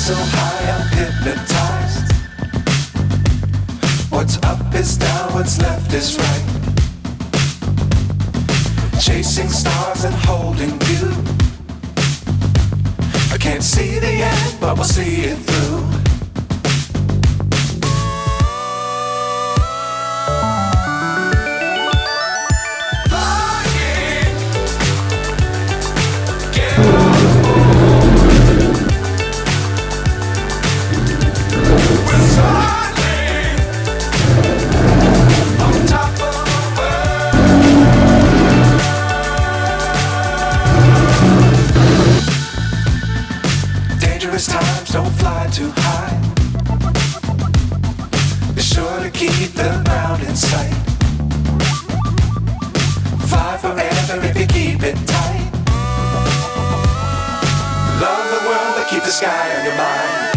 so high I'm hypnotized. What's up is down, what's left is right. Chasing stars and holding you. I can't see the end, but we'll see it through. Dangerous times, don't fly too high. Be sure to keep the ground in sight. Fly forever if you keep it tight. Love the world, but keep the sky on your mind.